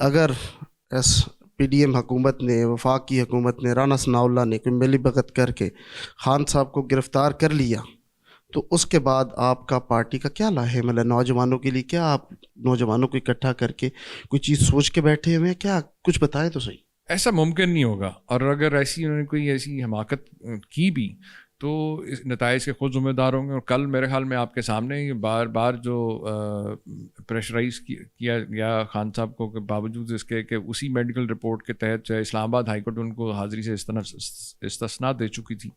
اگر S P D M حکومت نے، وفاق کی حکومت نے، رانا ثناء اللہ نے کوئی ملی بھگت کر کے خان صاحب کو گرفتار کر لیا تو اس کے بعد آپ کا پارٹی کا کیا لاہے عمل ہے نوجوانوں کے لیے؟ کیا آپ نوجوانوں کو اکٹھا کر کے کوئی چیز سوچ کے بیٹھے ہوئے ہیں؟ کیا کچھ بتائیں تو صحیح۔ ایسا ممکن نہیں ہوگا، اور اگر انہوں نے کوئی ایسی حماقت کی بھی تو اس نتائج کے خود ذمہ دار ہوں گے۔ اور کل میرے خیال میں آپ کے سامنے یہ بار بار جو پریشرائز کیا گیا خان صاحب کو، کہ باوجود اس کے کہ اسی میڈیکل رپورٹ کے تحت جو ہے اسلام آباد ہائی کورٹ ان کو حاضری سے استثناء دے چکی تھی،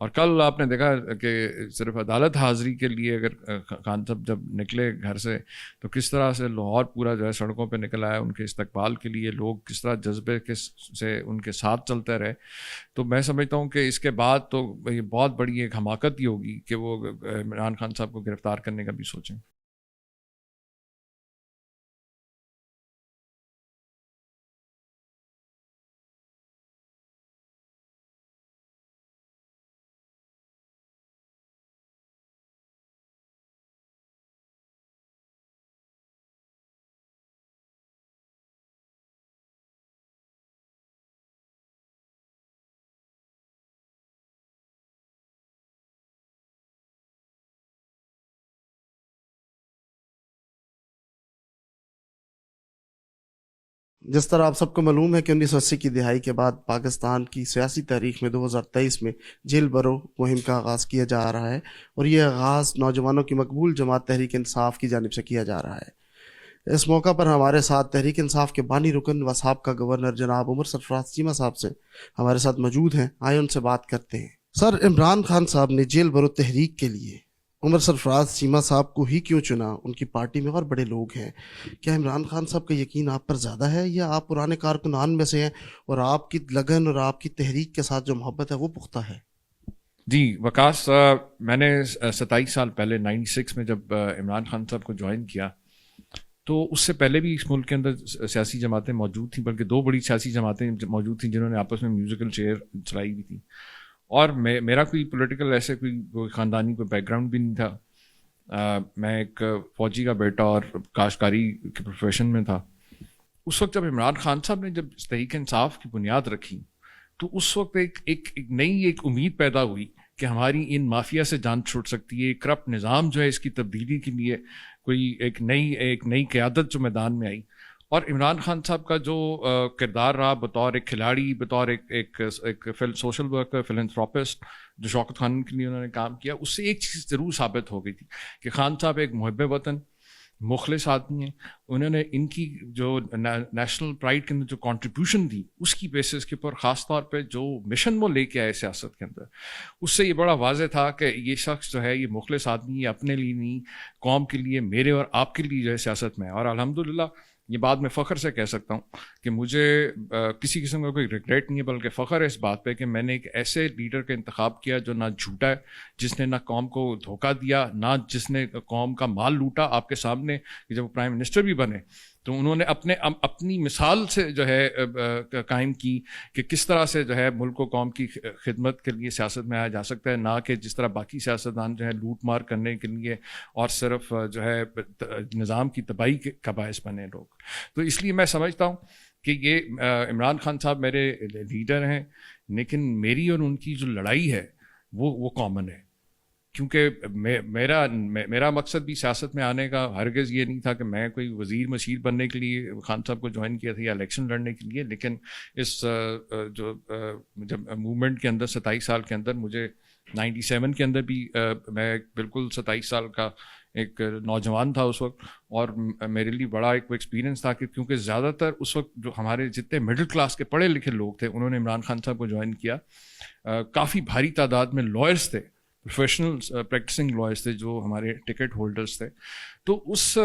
اور کل آپ نے دیکھا کہ صرف عدالت حاضری کے لیے اگر خان صاحب جب نکلے گھر سے تو کس طرح سے لاہور پورا جو ہے سڑکوں پہ نکل آیا ان کے استقبال کے لیے، لوگ کس طرح جذبے سے ان کے ساتھ چلتے رہے۔ تو میں سمجھتا ہوں کہ اس کے بعد تو یہ بہت بڑی ایک حماقت ہی ہوگی کہ وہ عمران خان صاحب کو گرفتار کرنے کا بھی سوچیں۔ جس طرح آپ سب کو معلوم ہے کہ 1980 کی دہائی کے بعد پاکستان کی سیاسی تاریخ میں 2023 میں جیل برو مہم کا آغاز کیا جا رہا ہے، اور یہ آغاز نوجوانوں کی مقبول جماعت تحریک انصاف کی جانب سے کیا جا رہا ہے۔ اس موقع پر ہمارے ساتھ تحریک انصاف کے بانی رکن و سابقہ گورنر جناب عمر سرفراز چیمہ صاحب سے ہمارے ساتھ موجود ہیں۔ آئے ان سے بات کرتے ہیں۔ سر، عمران خان صاحب نے جیل برو تحریک کے لیے عمر سرفراز چیمہ صاحب کو ہی کیوں چنا؟ ان کی پارٹی میں اور بڑے لوگ ہیں۔ کیا عمران خان صاحب کا یقین آپ پر زیادہ ہے، یا آپ پرانے کارکنان میں سے ہیں اور آپ کی لگن اور آپ کی تحریک کے ساتھ جو محبت ہے وہ پختہ ہے؟ جی وکاس، میں نے 27 سال پہلے 96 میں جب عمران خان صاحب کو جوائن کیا تو اس سے پہلے بھی اس ملک کے اندر سیاسی جماعتیں موجود تھیں، بلکہ 2 بڑی سیاسی جماعتیں موجود تھیں جنہوں نے آپس میں میوزیکل چیئر چلائی ہوئی تھی، اور میرا کوئی پولیٹیکل ایسے کوئی خاندانی کوئی بیک گراؤنڈ بھی نہیں تھا۔ میں ایک فوجی کا بیٹا اور کاشتکاری کے پروفیشن میں تھا۔ اس وقت جب عمران خان صاحب نے جب تحریک انصاف کی بنیاد رکھی تو اس وقت ایک نئی امید پیدا ہوئی کہ ہماری ان مافیا سے جان چھوٹ سکتی ہے، کرپٹ نظام جو ہے اس کی تبدیلی کے لیے کوئی ایک نئی قیادت جو میدان میں آئی۔ اور عمران خان صاحب کا جو کردار رہا بطور ایک کھلاڑی، بطور ایک سوشل ورکر، فلنتھراپسٹ، جو شوکت خان کے لیے انہوں نے کام کیا، اس سے ایک چیز ضرور ثابت ہو گئی تھی کہ خان صاحب ایک محب وطن، مخلص آدمی ہیں۔ انہوں نے ان کی جو نیشنل پرائڈ کے اندر جو کنٹریبیوشن دی، اس کی بیسس کے اوپر خاص طور پہ جو مشن وہ لے کے آئے سیاست کے اندر، اس سے یہ بڑا واضح تھا کہ یہ شخص جو ہے یہ مخلص آدمی، یہ اپنے لیے نہیں، قوم کے لیے، میرے اور آپ کے لیے جو ہے سیاست میں ہے۔ اور الحمدللہ یہ بات میں فخر سے کہہ سکتا ہوں کہ مجھے کسی قسم کا کوئی ریگریٹ نہیں ہے، بلکہ فخر ہے اس بات پہ کہ میں نے ایک ایسے لیڈر کا انتخاب کیا جو نہ جھوٹا ہے، جس نے نہ قوم کو دھوکہ دیا، نہ جس نے قوم کا مال لوٹا۔ آپ کے سامنے جب وہ پرائم منسٹر بھی بنے تو انہوں نے اپنی مثال سے جو ہے قائم کی کہ کس طرح سے جو ہے ملک و قوم کی خدمت کے لیے سیاست میں آیا جا سکتا ہے، نہ کہ جس طرح باقی سیاستدان جو ہے لوٹ مار کرنے کے لیے اور صرف جو ہے نظام کی تباہی کا باعث بنے لوگ۔ تو اس لیے میں سمجھتا ہوں کہ یہ عمران خان صاحب میرے لیڈر ہیں، لیکن میری اور ان کی جو لڑائی ہے وہ کامن ہے، کیونکہ میرا مقصد بھی سیاست میں آنے کا ہرگز یہ نہیں تھا کہ میں کوئی وزیر مشیر بننے کے لیے خان صاحب کو جوائن کیا تھا یا الیکشن لڑنے کے لیے، لیکن اس جو جب موومنٹ کے اندر 27 سال کے اندر مجھے 97 کے اندر بھی میں بالکل 27 سال کا ایک نوجوان تھا اس وقت، اور میرے لیے بڑا ایک ایکسپیرینس تھا کہ کیونکہ زیادہ تر اس وقت جو ہمارے جتنے مڈل کلاس کے پڑھے لکھے لوگ تھے انہوں نے عمران خان صاحب کو جوائن کیا۔ کافی بھاری تعداد میں لائرس تھے، پروفیشنل پریکٹسنگ لائرس تھے جو ہمارے ٹکٹ ہولڈرس تھے۔ تو اس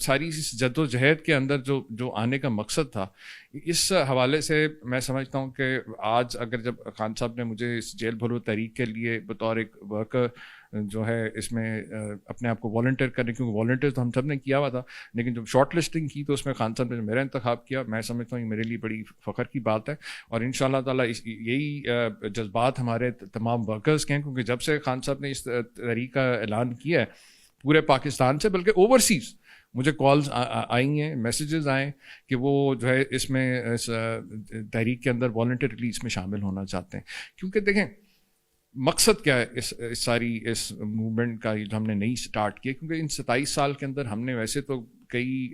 ساری جد و جہد کے اندر جو آنے کا مقصد تھا، اس حوالے سے میں سمجھتا ہوں کہ آج اگر جب خان صاحب نے مجھے اس جیل بھرو تحریک کے لیے بطور ایک ورکر جو ہے اس میں اپنے آپ کو والنٹیئر کرنے، کیونکہ والنٹیئر تو ہم سب نے کیا ہوا تھا، لیکن جب شارٹ لسٹنگ کی تو اس میں خان صاحب نے میرا انتخاب کیا، میں سمجھتا ہوں یہ میرے لیے بڑی فخر کی بات ہے۔ اور ان شاء اللہ تعالیٰ یہی جذبات ہمارے تمام ورکرز کے ہیں، کیونکہ جب سے خان صاحب نے اس تحریک کا اعلان کیا ہے پورے پاکستان سے بلکہ اوورسیز مجھے کالز آئی ہیں, میسیجز آئے کہ وہ جو ہے اس میں اس تحریک کے اندر والنٹریلی اس میں شامل ہونا چاہتے ہیں. کیونکہ دیکھیں مقصد کیا ہے اس ساری اس موومنٹ کا جو ہم نے نہیں سٹارٹ کیا, کیونکہ ان 27 سال کے اندر ہم نے ویسے تو کئی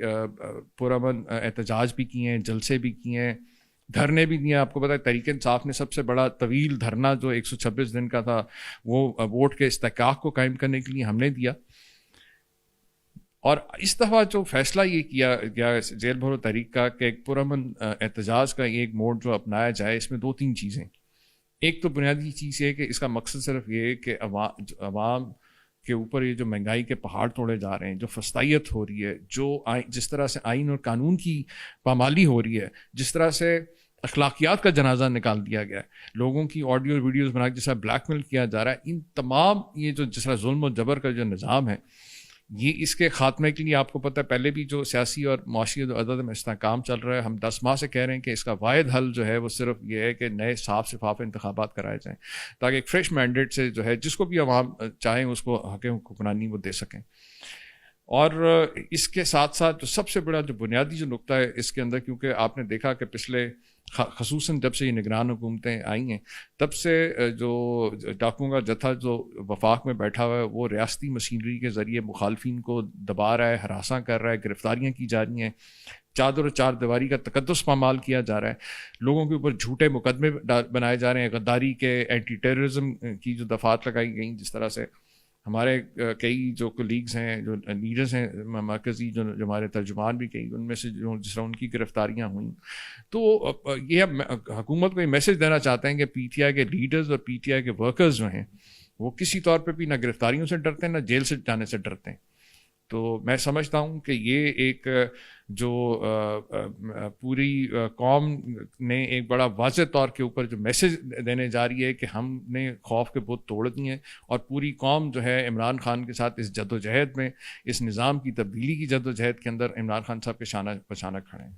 پرامن احتجاج بھی کیے ہیں, جلسے بھی کیے ہیں, دھرنے بھی دیے. آپ کو پتہ ہے تحریک انصاف نے سب سے بڑا طویل دھرنا جو 126 دن کا تھا وہ ووٹ کے استحقاق کو قائم کرنے کے لیے ہم نے دیا. اور اس دفعہ جو فیصلہ یہ کیا گیا جیل بھرو تحریک کا کہ ایک پرامن احتجاج کا ایک موڈ جو اپنایا جائے, اس میں 2-3 چیزیں. ایک تو بنیادی چیز یہ کہ اس کا مقصد صرف یہ ہے کہ عوام کے اوپر یہ جو مہنگائی کے پہاڑ توڑے جا رہے ہیں, جو فسطائیت ہو رہی ہے, جو جس طرح سے آئین اور قانون کی پامالی ہو رہی ہے, جس طرح سے اخلاقیات کا جنازہ نکال دیا گیا ہے, لوگوں کی آڈیو ویڈیوز بنا کے جس طرح بلیک میل کیا جا رہا ہے, ان تمام یہ جو جس طرح ظلم و جبر کا جو نظام ہے, یہ اس کے خاتمے کے لیے آپ کو پتہ ہے پہلے بھی جو سیاسی اور معاشی عدد میں استحکام چل رہا ہے, ہم 10 ماہ سے کہہ رہے ہیں کہ اس کا واحد حل جو ہے وہ صرف یہ ہے کہ نئے صاف شفاف انتخابات کرائے جائیں تاکہ ایک فریش مینڈیٹ سے جو ہے جس کو بھی عوام چاہیں اس کو حق حکمرانی وہ دے سکیں. اور اس کے ساتھ ساتھ جو سب سے بڑا جو بنیادی جو نقطہ ہے اس کے اندر, کیونکہ آپ نے دیکھا کہ پچھلے خصوصاً جب سے یہ نگران حکومتیں آئی ہیں تب سے جو ڈاکوؤں کا جتھا جو وفاق میں بیٹھا ہوا ہے وہ ریاستی مشینری کے ذریعے مخالفین کو دبا رہا ہے, ہراساں کر رہا ہے, گرفتاریاں کی جا رہی ہیں, چادر و چار دیواری کا تقدس پامال کیا جا رہا ہے, لوگوں کے اوپر جھوٹے مقدمے بنائے جا رہے ہیں, غداری کے, اینٹی ٹیررزم کی جو دفعات لگائی گئیں, جس طرح سے ہمارے کئی جو کولیگز ہیں, جو لیڈرز ہیں مرکزی, جو ہمارے ترجمان بھی کئی ان میں سے جو جس طرح ان کی گرفتاریاں ہوئیں. تو یہ حکومت کو یہ میسج دینا چاہتے ہیں کہ پی ٹی آئی کے لیڈرز اور پی ٹی آئی کے ورکرز جو ہیں وہ کسی طور پہ بھی نہ گرفتاریوں سے ڈرتے ہیں نہ جیل سے جانے سے ڈرتے ہیں. تو میں سمجھتا ہوں کہ یہ ایک جو پوری قوم نے ایک بڑا واضح طور کے اوپر جو میسج دینے جا رہی ہے کہ ہم نے خوف کے بت توڑ دیے ہیں, اور پوری قوم جو ہے عمران خان کے ساتھ اس جد و جہد میں, اس نظام کی تبدیلی کی جد و جہد کے اندر عمران خان صاحب کے شانہ بشانہ کھڑے ہیں.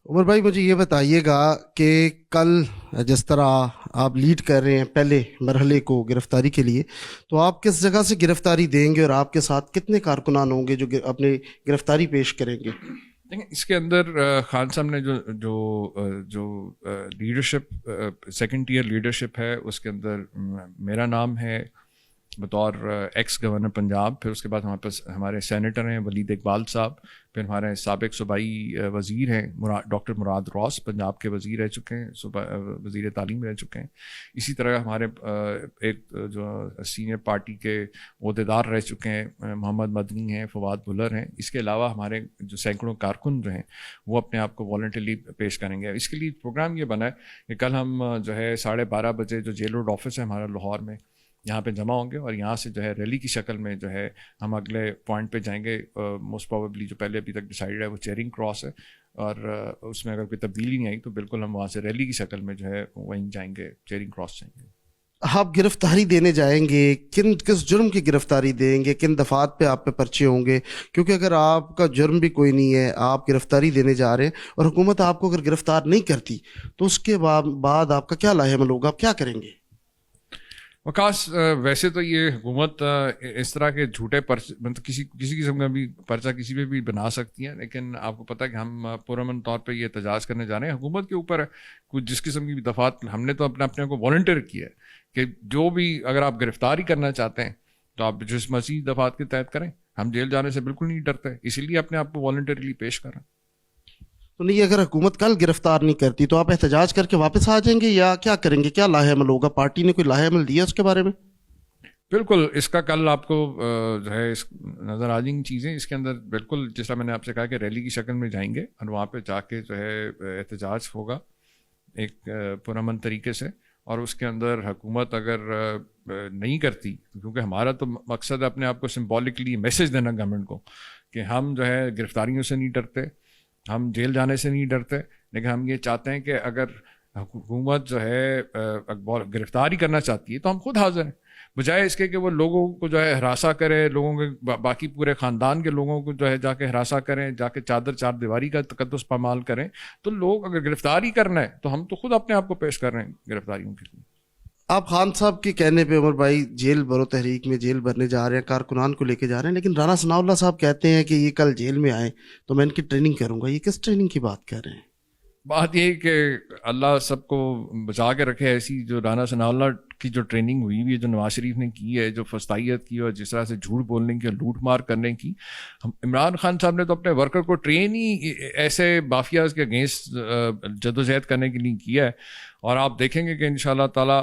عمر بھائی مجھے یہ بتائیے گا کہ کل جس طرح آپ لیڈ کر رہے ہیں پہلے مرحلے کو گرفتاری کے لیے, تو آپ کس جگہ سے گرفتاری دیں گے اور آپ کے ساتھ کتنے کارکنان ہوں گے جو اپنی گرفتاری پیش کریں گے؟ دیکھیں اس کے اندر خان صاحب نے جو لیڈرشپ سیکنڈ ٹیئر لیڈرشپ ہے اس کے اندر میرا نام ہے بطور ایکس گورنر پنجاب, پھر اس کے بعد ہمارے پاس ہمارے سینیٹر ہیں ولید اقبال صاحب, پھر ہمارے سابق صوبائی وزیر ہیں ڈاکٹر مراد روس, پنجاب کے وزیر رہ چکے ہیں, وزیر تعلیم رہ چکے ہیں. اسی طرح ہمارے ایک جو سینئر پارٹی کے عہدیدار رہ چکے ہیں محمد مدنی ہیں, فواد بلر ہیں. اس کے علاوہ ہمارے جو سینکڑوں کارکن جو ہیں وہ اپنے آپ کو والنٹرلی پیش کریں گے. اس کے لیے پروگرام یہ بنا ہے کہ کل ہم جو ہے 12:30 بجے جو جیل روڈ آفس ہے ہمارا لاہور میں, یہاں پہ جمع ہوں گے, اور یہاں سے جو ہے ریلی کی شکل میں جو ہے ہم اگلے پوائنٹ پہ جائیں گے. موسٹ پروبیبلی جو پہلے ابھی تک ڈیسائیڈ ہے وہ چیرنگ کراس ہے, اور اس میں اگر کوئی تبدیلی نہیں آئی تو بالکل ہم وہاں سے ریلی کی شکل میں جو ہے وہیں جائیں گے, چیرنگ کراس جائیں گے. آپ گرفتاری دینے جائیں گے, کس جرم کی گرفتاری دیں گے, کن دفعات پہ آپ پہ پرچے ہوں گے؟ کیونکہ اگر آپ کا جرم بھی کوئی نہیں ہے, آپ گرفتاری دینے جا رہے ہیں اور حکومت آپ کو اگر گرفتار نہیں کرتی تو اس کے بعد آپ کا کیا لاہ عمل ہوگا, آپ کیا کریں گے؟ وکاس ویسے تو یہ حکومت اس طرح کے جھوٹے پرچے مطلب کسی قسم کا بھی پرچہ کسی پہ بھی بنا سکتی ہیں, لیکن آپ کو پتہ ہے کہ ہم پرامن طور پہ یہ احتجاج کرنے جا رہے ہیں. حکومت کے اوپر کچھ جس قسم کی بھی دفعات ہم نے تو اپنے کو والنٹیئر کیا ہے کہ جو بھی اگر آپ گرفتاری کرنا چاہتے ہیں تو آپ جس مزید دفعات کے تحت کریں, ہم جیل جانے سے بالکل نہیں ڈرتے, اسی لیے اپنے آپ کو والنٹریلی پیش کریں. تو نہیں, اگر حکومت کل گرفتار نہیں کرتی تو آپ احتجاج کر کے واپس آ جائیں گے یا کیا کریں گے؟ کیا لاہ عمل ہوگا؟ پارٹی نے کوئی لاہ عمل دیا اس کے بارے میں؟ بالکل, اس کا کل آپ کو جو ہے نظر آ جائیں گی چیزیں. اس کے اندر بالکل جس طرح میں نے آپ سے کہا کہ ریلی کی شکل میں جائیں گے اور وہاں پہ جا کے جو ہے احتجاج ہوگا ایک پرامن طریقے سے, اور اس کے اندر حکومت اگر نہیں کرتی, کیونکہ ہمارا تو مقصد ہے اپنے آپ کو سمبولکلی میسج دینا گورنمنٹ کو کہ ہم جو ہے گرفتاریوں سے نہیں ڈرتے, ہم جیل جانے سے نہیں ڈرتے, لیکن ہم یہ چاہتے ہیں کہ اگر حکومت جو ہے گرفتاری کرنا چاہتی ہے تو ہم خود حاضر ہیں, بجائے اس کے کہ وہ لوگوں کو جو ہے ہراساں کرے, لوگوں کے باقی پورے خاندان کے لوگوں کو جو ہے جا کے ہراساں کریں, جا کے چادر چار دیواری کا تقدس پامال کریں. تو لوگ اگر گرفتاری کرنا ہے تو ہم تو خود اپنے آپ کو پیش کر رہے ہیں گرفتاریوں کے لیے. آپ خان صاحب کے کہنے پہ عمر بھائی جیل برو تحریک میں جیل بھرنے جا رہے ہیں، کارکنان کو لے کے جا رہے ہیں، لیکن رانا ثناء اللہ صاحب کہتے ہیں کہ یہ کل جیل میں آئے تو میں ان کی ٹریننگ کروں گا. یہ کس ٹریننگ کی بات کر رہے ہیں؟ بات یہ کہ اللہ سب کو بچا کے رکھے. ایسی جو رانا ثناء اللہ کی جو ٹریننگ ہوئی ہے، جو نواز شریف نے کی ہے، جو فسطائیت کی اور جس طرح سے جھوٹ بولنے کی، لوٹ مار کرنے کی، عمران خان صاحب نے تو اپنے ورکر کو ٹرین ہی ایسے مافیاز کے اگینسٹ جدوجہد کرنے کے لیے کیا ہے. اور آپ دیکھیں گے کہ انشاءاللہ تعالیٰ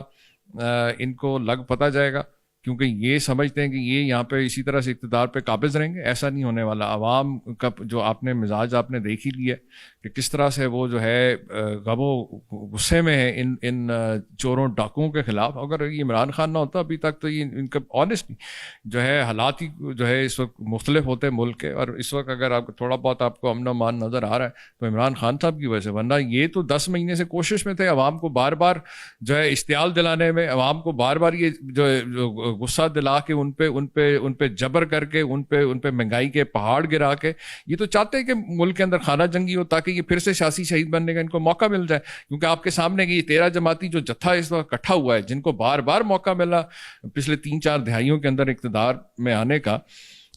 ان کو لگ پتہ جائے گا، کیونکہ یہ سمجھتے ہیں کہ یہ یہاں پہ اسی طرح سے اقتدار پہ قابض رہیں گے. ایسا نہیں ہونے والا. عوام کا جو آپ نے مزاج آپ نے دیکھ ہی لیا کہ کس طرح سے وہ جو ہے غم و غصے میں ہے ان چوروں ڈاکوؤں کے خلاف. اگر یہ عمران خان نہ ہوتا ابھی تک تو یہ ان کا آنیسٹلی جو ہے حالات ہی جو ہے اس وقت مختلف ہوتے ملک کے. اور اس وقت اگر آپ تھوڑا بہت آپ کو امن و امان نظر آ رہا ہے تو عمران خان صاحب کی وجہ سے، ورنہ یہ تو 10 مہینے سے کوشش میں تھے عوام کو بار بار جو ہے اشتعال دلانے میں، عوام کو بار بار یہ جو غصہ دلا کے ان پہ جبر کر کے ان پہ مہنگائی کے پہاڑ گرا کے. یہ تو چاہتے ہیں کہ ملک کے اندر خانہ جنگی ہو تاکہ یہ پھر سے سیاسی شہید بننے کا ان کو موقع مل جائے. کیونکہ آپ کے سامنے کہ یہ 13 جماعتی جو جتھا اس وقت اکٹھا ہوا ہے، جن کو بار بار موقع ملا پچھلے 3-4 دہائیوں کے اندر اقتدار میں آنے کا،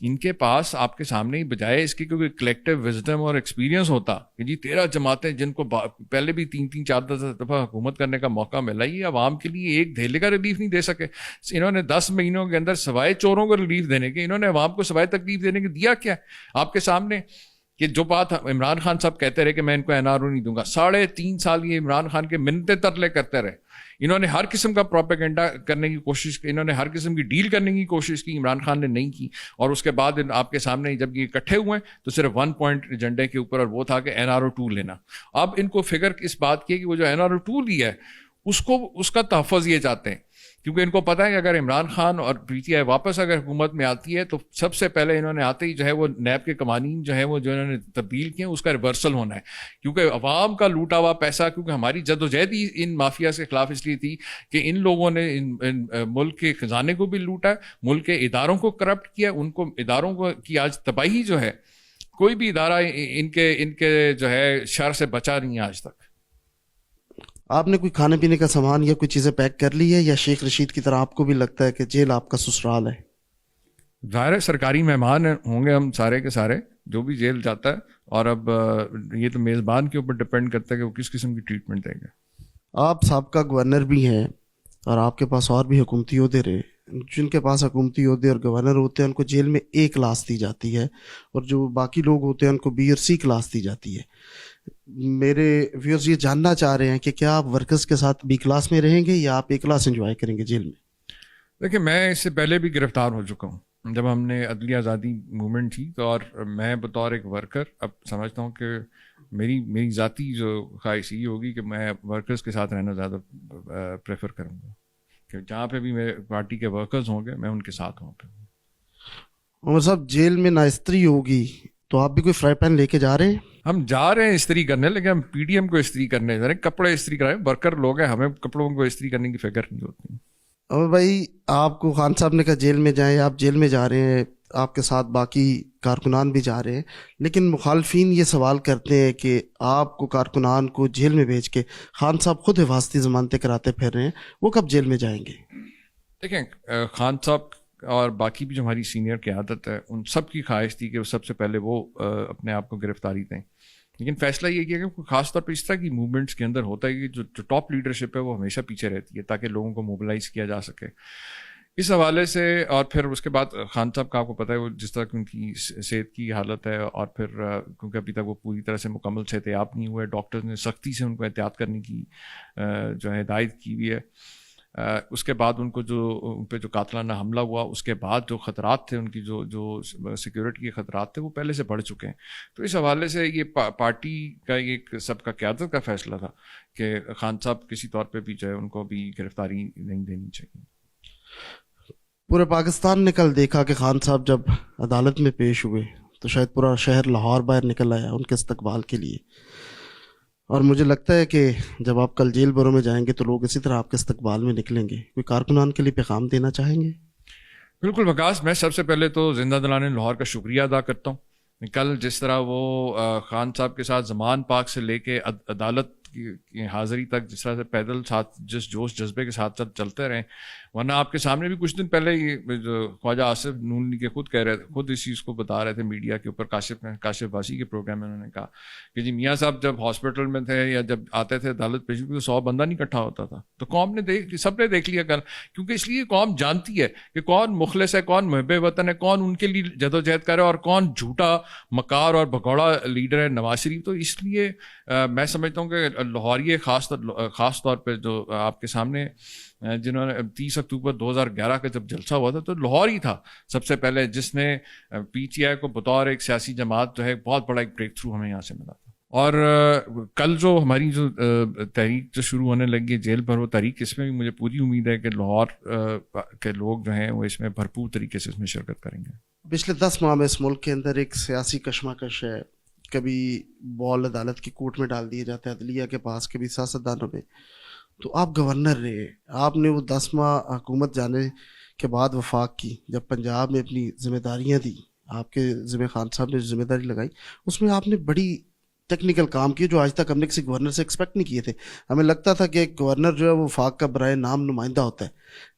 ان کے پاس آپ کے سامنے ہی بجائے اس کی کوئی کلیکٹیو وزڈم اور ایکسپیرینس ہوتا کہ جی 13 جماعتیں جن کو پہلے بھی 3-4 دفعہ حکومت کرنے کا موقع ملا، یہ عوام کے لیے ایک دھیلے کا ریلیف نہیں دے سکے. انہوں نے 10 مہینوں کے اندر سوائے چوروں کو ریلیف دینے کے، انہوں نے عوام کو سوائے تکلیف دینے کے دیا کیا آپ کے سامنے؟ کہ جو بات عمران خان صاحب کہتے رہے کہ میں ان کو NRO نہیں دوں گا، 3.5 سال یہ عمران خان کے منتیں ترلے کرتے رہے. انہوں نے ہر قسم کا پروپیگنڈا کرنے کی کوشش کی، انہوں نے ہر قسم کی ڈیل کرنے کی کوشش کی، عمران خان نے نہیں کی. اور اس کے بعد آپ کے سامنے جب یہ اکٹھے ہوئے تو صرف 1 پوائنٹ ایجنڈے کے اوپر، اور وہ تھا کہ NRO 2 لینا. اب ان کو فکر اس بات کی ہے کہ وہ جو NRO 2 لیا ہے اس کا تحفظ یہ چاہتے ہیں، کیونکہ ان کو پتہ ہے کہ اگر عمران خان اور PTI واپس اگر حکومت میں آتی ہے تو سب سے پہلے انہوں نے آتے ہی جو ہے وہ نیب کے قوانین جو ہے وہ جو انہوں نے تبدیل کیے اس کا ریورسل ہونا ہے. کیونکہ عوام کا لوٹا ہوا پیسہ، کیونکہ ہماری جدوجہد ہی ان مافیا کے خلاف اس لیے تھی کہ ان لوگوں نے ان ملک کے خزانے کو بھی لوٹا ہے، ملک کے اداروں کو کرپٹ کیا، ان کو اداروں کو کی آج تباہی جو ہے، کوئی بھی ادارہ ان کے جو ہے شر سے بچا نہیں ہے آج تک. آپ نے کوئی کھانے پینے کا سامان یا کوئی چیزیں پیک کر لی ہے، یا شیخ رشید کی طرح آپ کو بھی لگتا ہے کہ جیل آپ کا سسرال ہے؟ ظاہر ہے سرکاری مہمان ہوں گے ہم سارے کے سارے جو بھی جیل جاتا ہے، اور اب یہ تو میزبان کے اوپر ڈپینڈ کرتا ہے کہ وہ کس قسم کی ٹریٹمنٹ دیں گے. آپ سابقہ گورنر بھی ہیں اور آپ کے پاس اور بھی حکومتی عہدے رہے. جن کے پاس حکومتی عہدے اور گورنر ہوتے ہیں ان کو جیل میں A کلاس دی جاتی ہے، اور جو باقی لوگ ہوتے ہیں ان کو B اور C کلاس دی جاتی ہے. میرے ویورز یہ جاننا چاہ رہے ہیں کہ کیا آپ ورکرز کے ساتھ B کلاس میں رہیں گے یا آپ A کلاس انجوائے کریں گے جیل میں؟ دیکھیں، میں اس سے پہلے بھی گرفتار ہو چکا ہوں جب ہم نے عدلی آزادی موومنٹ تھی تو، اور میں بطور ایک ورکر اب سمجھتا ہوں کہ میری ذاتی جو خواہش یہ ہوگی کہ میں ورکرز کے ساتھ رہنا زیادہ پریفر کروں گا، کہ جہاں پہ بھی میرے پارٹی کے ورکرز ہوں گے میں ان کے ساتھ ہوں. عمر صاحب، جیل میں ناستری ہوگی تو آپ بھی کوئی فرائی پین لے کے جا رہے ہیں؟ ہم جا رہے ہیں استری کرنے، لیکن ہم PDM کو استری کرنے جا رہے ہیں، کپڑے استری کرائے. ورکر لوگ ہیں، ہمیں کپڑوں کو استری کرنے کی فکر نہیں ہوتی. عمر بھائی، آپ کو خان صاحب نے کہا جیل میں جائیں، آپ جیل میں جا رہے ہیں، آپ کے ساتھ باقی کارکنان بھی جا رہے ہیں، لیکن مخالفین یہ سوال کرتے ہیں کہ آپ کو کارکنان کو جیل میں بھیج کے خان صاحب خود حفاظتی ضمانتیں کراتے پھر رہے ہیں، وہ کب جیل میں جائیں گے؟ دیکھیں، خان صاحب اور باقی بھی جو ہماری سینئر قیادت ہے ان سب کی خواہش تھی کہ سب سے پہلے وہ اپنے آپ کو گرفتاری دیں. لیکن فیصلہ یہ کیا کہ خاص طور پہ اس طرح کی موومنٹس کے اندر ہوتا ہے کہ جو ٹاپ لیڈرشپ ہے وہ ہمیشہ پیچھے رہتی ہے تاکہ لوگوں کو موبلائز کیا جا سکے. اس حوالے سے، اور پھر اس کے بعد خان صاحب کا آپ کو پتہ ہے وہ جس طرح کی ان کی صحت کی حالت ہے، اور پھر کیونکہ ابھی تک وہ پوری طرح سے مکمل صحت یاب نہیں ہوئے، ڈاکٹرز نے سختی سے ان کو احتیاط کرنے کی جو ہے ہدایت کی ہوئی ہے. اس کے بعد ان پہ جو قاتلانہ حملہ ہوا اس کے بعد جو خطرات تھے ان کی جو سیکیورٹی کے خطرات تھے وہ پہلے سے بڑھ چکے ہیں. تو اس حوالے سے یہ پارٹی کا ایک سب کا قیادت کا فیصلہ تھا کہ خان صاحب کسی طور پہ بھی جو ہے ان کو بھی گرفتاری نہیں دینی چاہیے. پورے پاکستان نے کل دیکھا کہ خان صاحب جب عدالت میں پیش ہوئے تو شاید پورا شہر لاہور باہر نکل آیا ان کے استقبال کے لیے، اور مجھے لگتا ہے کہ جب آپ کل جیل بروں میں جائیں گے تو لوگ اسی طرح آپ کے استقبال میں نکلیں گے. کوئی کارکنان کے لیے پیغام دینا چاہیں گے؟ بالکل وکاس، میں سب سے پہلے تو زندہ دلان لاہور کا شکریہ ادا کرتا ہوں. کل جس طرح وہ خان صاحب کے ساتھ زمان پاک سے لے کے عدالت کی حاضری تک جس طرح سے پیدل ساتھ جس جوش جذبے کے ساتھ چلتے رہیں. ورنہ آپ کے سامنے بھی کچھ دن پہلے یہ جو خواجہ آصف نون کے خود کہہ رہے تھے, خود اس چیز کو بتا رہے تھے میڈیا کے اوپر, کاشف باسی کے پروگرام میں انہوں نے کہا کہ جی میاں صاحب جب ہاسپٹل میں تھے یا جب آتے تھے عدالت پیش تو 100 بندہ نہیں اکٹھا ہوتا تھا. تو قوم نے سب نے دیکھ لیا کل, کیونکہ اس لیے قوم جانتی ہے کہ کون مخلص ہے, کون محب وطن ہے, کون ان کے لیے جدوجہد کرے اور کون جھوٹا مکار اور بھگوڑا لیڈر ہے نواز شریف. تو اس لیے میں سمجھتا ہوں کہ لاہوریے خاص طور پہ جو آپ کے سامنے جنہوں نے 30 اکتوبر 2011 کا جب جلسہ ہوا تھا تو لاہور ہی تھا سب سے پہلے جس نے پی ٹی آئی کو بطور ایک سیاسی جماعت جو ہے بہت بڑا ایک بریک تھرو ہمیں یہاں سے ملا تھا. اور کل جو ہماری جو تحریک جو شروع ہونے لگی ہے جیل بھرو تحریک, اس میں بھی مجھے پوری امید ہے کہ لاہور کے لوگ جو ہیں وہ اس میں بھرپور طریقے سے اس میں شرکت کریں گے. پچھلے 10 ماہ میں اس ملک کے اندر ایک سیاسی کشمکش ہے, کبھی بال عدالت کی کوٹ میں ڈال دیے جاتے ہیں عدلیہ کے پاس, کبھی سیاستدانوں میں. تو آپ گورنر رہے, آپ نے وہ 10 ماہ حکومت جانے کے بعد وفاق کی, جب پنجاب میں اپنی ذمہ داریاں دی, آپ کے ذمہ خان صاحب نے ذمہ داری لگائی, اس میں آپ نے بڑی ٹیکنیکل کام کیے جو آج تک ہم نے کسی گورنر سے ایکسپیکٹ نہیں کیے تھے. ہمیں لگتا تھا کہ ایک گورنر جو ہے وہ وفاق کا برائے نام نمائندہ ہوتا ہے,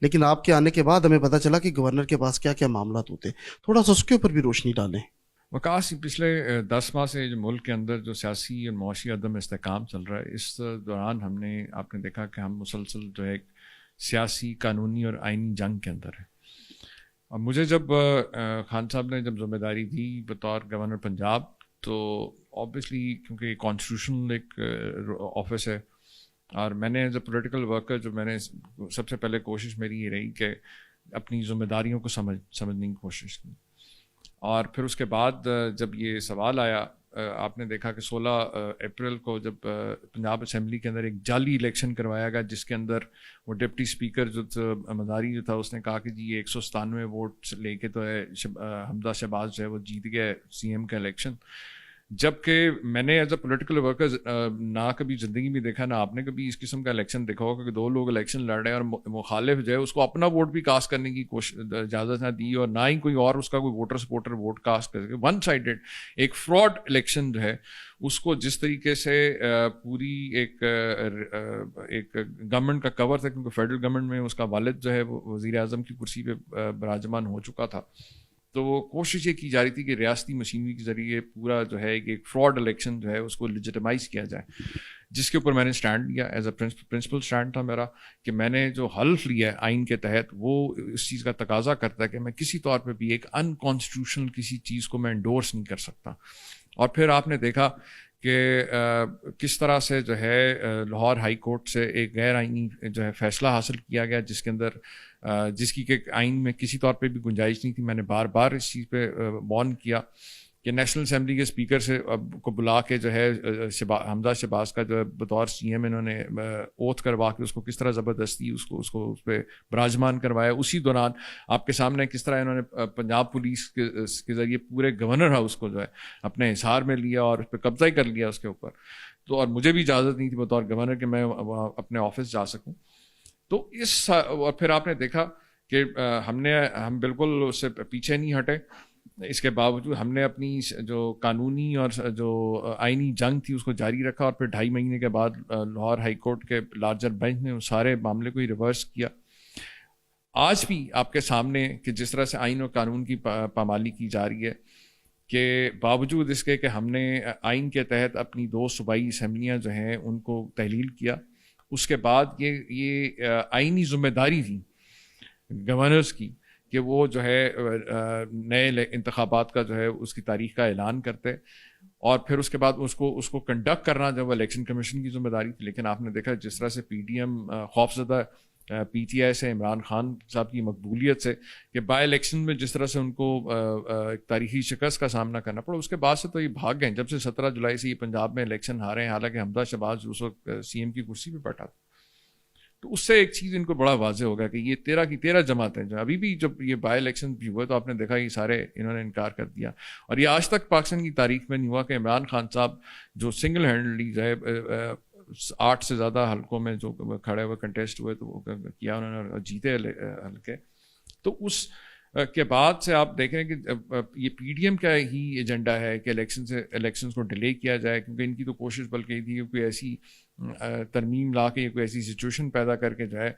لیکن آپ کے آنے کے بعد ہمیں پتہ چلا کہ گورنر کے پاس کیا کیا معاملات ہوتے ہیں. تھوڑا سا اس کے اوپر بھی روشنی ڈالیں. وکاس, پچھلے 10 ماہ سے جو ملک کے اندر جو سیاسی اور معاشی عدم استحکام چل رہا ہے, اس دوران آپ نے دیکھا کہ ہم مسلسل جو ہے ایک سیاسی, قانونی اور آئینی جنگ کے اندر ہے. اور مجھے جب خان صاحب نے جب ذمہ داری دی بطور گورنر پنجاب, تو آبویسلی کیونکہ کانسٹیٹیوشنل ایک آفس ہے, اور میں نے ایز اے پولیٹیکل ورکر جو میں نے سب سے پہلے کوشش میری یہ رہی کہ اپنی ذمہ داریوں کو سمجھنے کی کوشش کی. اور پھر اس کے بعد جب یہ سوال آیا, آپ نے دیکھا کہ 16 اپریل کو جب پنجاب اسمبلی کے اندر ایک جعلی الیکشن کروایا گیا, جس کے اندر وہ ڈپٹی اسپیکر جو مزاری جو تھا اس نے کہا کہ جی یہ 197 ووٹ لے کے تو ہے حمزہ شہباز جو ہے وہ جیت گیا سی ایم کا الیکشن. جبکہ میں نے ایز اے پولیٹیکل ورکر نہ کبھی زندگی میں دیکھا, نہ آپ نے کبھی اس قسم کا الیکشن دیکھا ہوگا کہ 2 لوگ الیکشن لڑ رہے ہیں اور مخالف جو ہے اس کو اپنا ووٹ بھی کاسٹ کرنے کی اجازت نہ دی, اور نہ ہی کوئی اور اس کا کوئی ووٹر سپورٹر ووٹ کاسٹ کر سکے. ون سائیڈڈ ایک فراڈ الیکشن جو ہے اس کو جس طریقے سے پوری ایک گورنمنٹ کا کور تھا, کیونکہ فیڈرل گورنمنٹ میں اس کا والد جو ہے وہ وزیر اعظم کی کرسی پہ براجمان ہو چکا تھا, تو وہ کوشش یہ کی جا رہی تھی کہ ریاستی مشینری کے ذریعے پورا جو ہے ایک فراڈ الیکشن جو ہے اس کو لیجیٹمائز کیا جائے, جس کے اوپر میں نے اسٹینڈ لیا ایز اے پرنسپل اسٹینڈ تھا میرا کہ میں نے جو حلف لیا ہے آئین کے تحت وہ اس چیز کا تقاضا کرتا ہے کہ میں کسی طور پہ بھی ایک انکانسٹیٹیوشنل کسی چیز کو میں انڈورس نہیں کر سکتا. اور پھر آپ نے دیکھا کہ کس طرح سے جو ہے لاہور ہائی کورٹ سے ایک غیر آئینی جو ہے فیصلہ حاصل کیا گیا, جس کے اندر جس کی کہ آئین میں کسی طور پہ بھی گنجائش نہیں تھی. میں نے بار بار اس چیز پہ وارن کیا کہ نیشنل اسمبلی کے اسپیکر سے کو بلا کے جو ہے حمزہ شہباز کا جو ہے بطور سی ایم انہوں نے اوتھ کروا کے اس کو کس طرح زبردستی اس اس پہ براجمان کروایا. اسی دوران آپ کے سامنے کس طرح انہوں نے پنجاب پولیس کے ذریعے پورے گورنر ہاؤس کو جو ہے اپنے حصار میں لیا اور اس پہ قبضہ ہی کر لیا اس کے اوپر. تو اور مجھے بھی اجازت نہیں تھی بطور گورنر کہ میں اپنے آفس جا سکوں. تو اور پھر آپ نے دیکھا کہ ہم بالکل اس سے پیچھے نہیں ہٹے. اس کے باوجود ہم نے اپنی جو قانونی اور جو آئینی جنگ تھی اس کو جاری رکھا, اور پھر 2.5 مہینے کے بعد لاہور ہائی کورٹ کے لارجر بینچ نے اس سارے معاملے کو ہی ریورس کیا. آج بھی آپ کے سامنے کہ جس طرح سے آئین اور قانون کی پامالی کی جا رہی ہے, کہ باوجود اس کے کہ ہم نے آئین کے تحت اپنی 2 صوبائی اسمبلیاں جو ہیں ان کو تحلیل کیا, اس کے بعد یہ آئینی ذمہ داری تھی گورنرز کی کہ وہ جو ہے نئے انتخابات کا جو ہے اس کی تاریخ کا اعلان کرتے, اور پھر اس کے بعد اس کو کنڈکٹ کرنا جو الیکشن کمیشن کی ذمہ داری تھی. لیکن آپ نے دیکھا جس طرح سے پی ڈی ایم خوفزدہ پی ٹی آئی سے, عمران خان صاحب کی مقبولیت سے, کہ بائی الیکشن میں جس طرح سے ان کو ایک تاریخی شکست کا سامنا کرنا پڑا, اس کے بعد سے تو یہ بھاگ گئے. جب سے 17 جولائی سے یہ پنجاب میں الیکشن ہارے ہیں, حالانکہ حمزہ شہباز اس وقت سی ایم کی کرسی پہ بیٹھا تھا. تو اس سے ایک چیز ان کو بڑا واضح ہوگا کہ یہ 13 کی 13 جماعتیں جو ابھی بھی جب یہ بائی الیکشن بھی ہوئے تو آپ نے دیکھا یہ سارے انہوں نے انکار کر دیا. اور یہ آج تک پاکستان کی تاریخ میں نہیں ہوا کہ عمران خان صاحب جو سنگل ہینڈلی جو ہے 8 سے زیادہ حلقوں میں جو کھڑے ہوئے کنٹیسٹ ہوئے تو وہ کیا انہوں نے جیتے حلقے. تو اس کے بعد سے آپ دیکھ رہے ہیں کہ یہ پی ڈی ایم کا ہی ایجنڈا ہے کہ الیکشنز کو ڈیلے کیا جائے، کیونکہ ان کی تو کوشش بلکہ یہ تھی کہ کوئی ایسی ترمیم لا کے یا کوئی ایسی سچویشن پیدا کر کے جو ہے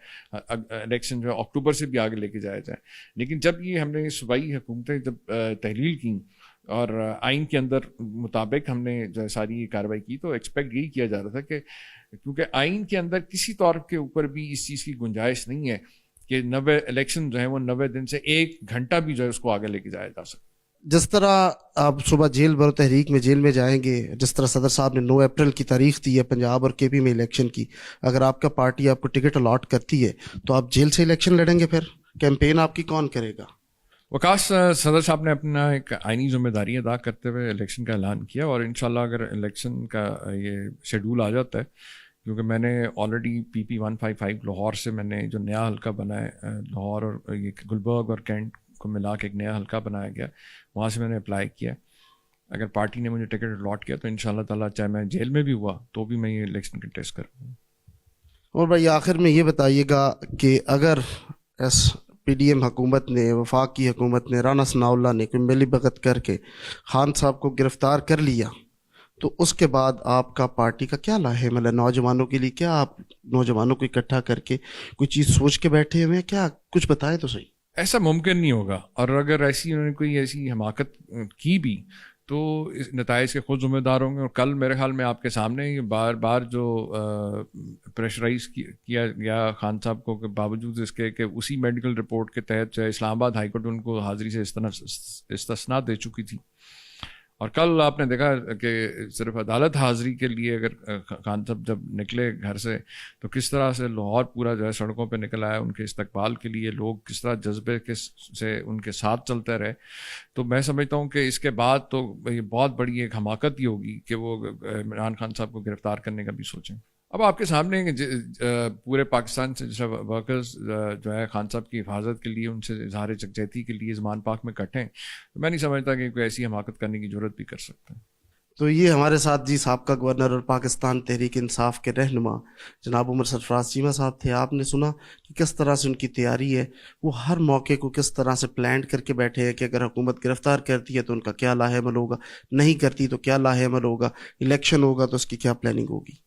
الیکشن جو ہے اکتوبر سے بھی آگے لے کے جایا جائے. لیکن جب یہ ہم نے صوبائی حکومتیں جب تحلیل کی اور آئین کے اندر مطابق ہم نے جو ہے ساری یہ کارروائی کی، تو ایکسپیکٹ یہی کیا جا رہا تھا کہ کیونکہ آئین کے اندر کسی طور کے اوپر بھی اس چیز کی گنجائش نہیں ہے کہ 90 الیکشن جو ہیں وہ 90 دن سے 1 گھنٹہ بھی جو ہے اس کو آگے لے کے جایا جا سکے. جس طرح آپ صبح جیل برو تحریک میں جیل میں جائیں گے، جس طرح صدر صاحب نے 9 اپریل کی تاریخ دی ہے پنجاب اور کے پی میں الیکشن کی، اگر آپ کا پارٹی آپ کو ٹکٹ الاٹ کرتی ہے تو آپ جیل سے الیکشن لڑیں گے؟ پھر کیمپین آپ کی کون کرے گا؟ وکاس صدر صاحب نے اپنا ایک آئینی ذمہ داری ادا کرتے ہوئے الیکشن کا اعلان کیا، اور انشاءاللہ اگر الیکشن کا یہ شیڈول آ جاتا ہے، کیونکہ میں نے آلریڈی پی پی 155 لاہور سے میں نے جو نیا حلقہ بنا ہے، لاہور اور یہ گلبرگ اور کینٹ کو ملا کے ایک نیا حلقہ بنایا گیا، وہاں سے میں نے اپلائی کیا. اگر پارٹی نے مجھے ٹکٹ الاٹ کیا تو انشاءاللہ تعالیٰ چاہے میں جیل میں بھی ہوا تو بھی میں یہ الیکشن کنٹیسٹ کروں. اور بھائی آخر میں یہ بتائیے گا کہ اگر پی ڈی ایم حکومت نے، وفاق کی حکومت نے، رانا ثناء اللہ نے کوئی ملی بھگت کر کے خان صاحب کو گرفتار کر لیا، تو اس کے بعد آپ کا پارٹی کا کیا لاہے عمل ہے نوجوانوں کے لیے؟ کیا آپ نوجوانوں کو اکٹھا کر کے کوئی چیز سوچ کے بیٹھے ہوئے ہیں؟ کیا کچھ بتائیں تو صحیح. ایسا ممکن نہیں ہوگا، اور اگر ایسی انہوں نے کوئی ایسی حماقت کی بھی تو اس نتائج کے خود ذمہ دار ہوں گے. اور کل میرے خیال میں آپ کے سامنے یہ بار بار جو پریشرائز کیا گیا خان صاحب کو، کہ باوجود اس کے کہ اسی میڈیکل رپورٹ کے تحت جو ہے اسلام آباد ہائی کورٹ ان کو حاضری سے استثناء دے چکی تھی. اور کل آپ نے دیکھا کہ صرف عدالت حاضری کے لیے اگر خان صاحب جب نکلے گھر سے تو کس طرح سے لاہور پورا جو ہے سڑکوں پہ نکل آیا ان کے استقبال کے لیے، لوگ کس طرح جذبے سے ان کے ساتھ چلتے رہے. تو میں سمجھتا ہوں کہ اس کے بعد تو یہ بہت بڑی ایک حماقت ہی ہوگی کہ وہ عمران خان صاحب کو گرفتار کرنے کا بھی سوچیں. اب آپ کے سامنے پورے پاکستان سے جیسا ورکرز جو ہے خان صاحب کی حفاظت کے لیے، ان سے اظہار یکجہتی کے لیے زمان پاک میں کٹیں، تو میں نہیں سمجھتا کہ کوئی ایسی حماقت کرنے کی ضرورت بھی کر سکتے ہیں. تو یہ ہمارے ساتھ جی سابقہ گورنر اور پاکستان تحریک انصاف کے رہنما جناب عمر سرفراز چیمہ صاحب تھے. آپ نے سنا کہ کس طرح سے ان کی تیاری ہے، وہ ہر موقع کو کس طرح سے پلان کر کے بیٹھے ہیں کہ اگر حکومت گرفتار کرتی ہے تو ان کا کیا لاہ عمل ہوگا، نہیں کرتی تو کیا لاہ عمل ہوگا، الیکشن ہوگا تو اس کی کیا پلاننگ ہوگی.